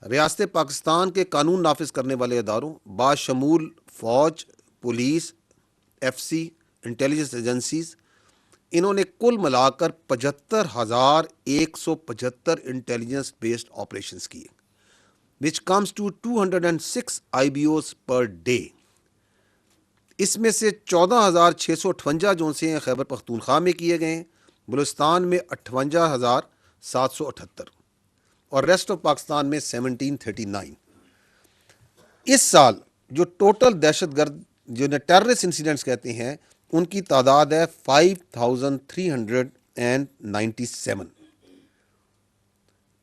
ریاست پاکستان کے قانون نافذ کرنے والے اداروں باشمول فوج، پولیس، ایف سی، انٹیلیجنس ایجنسیز، انہوں نے کل ملا کر 75,175 انٹیلیجنس بیسڈ آپریشنز کیے، which comes to 206 IBOs per day۔ اس میں سے 14,658 جو سے ہیں خیبر پختونخوا میں کیے گئے ہیں، بلوچستان میں 58,778 اور ریسٹ آف پاکستان میں 1739۔ اس سال جو ٹوٹل دہشت گرد جو ٹیررسٹ انسیڈنٹس کہتے ہیں ان کی تعداد ہے 5,397،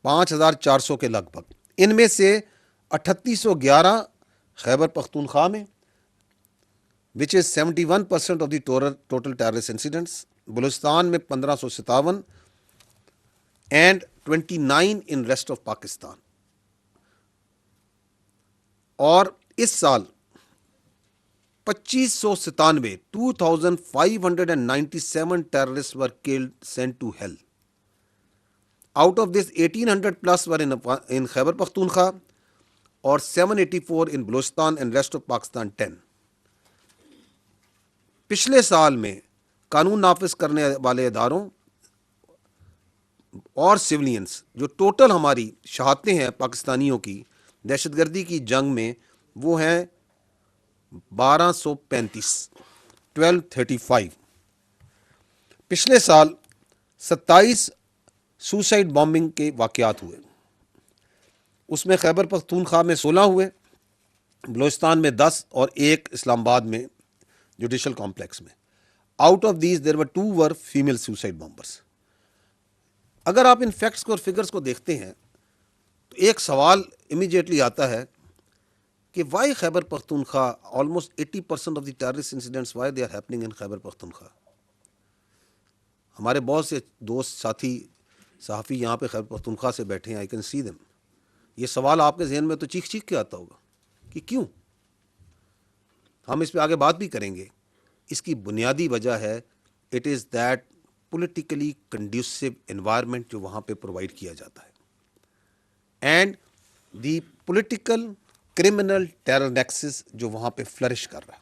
5,400 کے لگ بھگ۔ ان میں سے 3,811 خیبر پختونخوا میں which is 71% of the total terrorist incidents، Balochistan میں 1,557 and 29 in rest of Pakistan. اور اس سال 2,597 terrorists were killed, sent to hell۔ Out of this 1,800 plus were in Khyber Pakhtunkhwa اور 784 in Balochistan and rest of Pakistan 10۔ پچھلے سال میں قانون نافذ کرنے والے اداروں اور سولینز جو ٹوٹل ہماری شہادتیں ہیں پاکستانیوں کی دہشت گردی کی جنگ میں وہ ہیں 1,235، 1,235۔ پچھلے سال 27 سوسائڈ بامبنگ کے واقعات ہوئے، اس میں خیبر پختونخوا میں 16 ہوئے، بلوچستان میں 10 اور 1 اسلام آباد میں جوڈیشل کمپلیکس میں۔ Out of these there were 2 were female suicide bombers. اگر آپ ان فیکٹس کو اور فگرس کو دیکھتے ہیں تو ایک سوال امیڈیٹلی آتا ہے کہ why Khyber Pakhtunkhwa, almost 80% of the terrorist incidents why they are happening in Khyber Pakhtunkhwa. ہمارے بہت سے دوست ساتھی صحافی یہاں پہ خیبر پختونخوا سے بیٹھے ہیں، آئی کین سی دیم۔ یہ سوال آپ کے ذہن میں تو چیخ چیخ کے آتا ہوگا کہ کیوں؟ ہم اس پہ آگے بات بھی کریں گے۔ اس کی بنیادی وجہ ہے it is that politically conducive environment جو وہاں پہ پرووائڈ کیا جاتا ہے، and the political criminal terror nexus جو وہاں پہ فلرش کر رہا ہے۔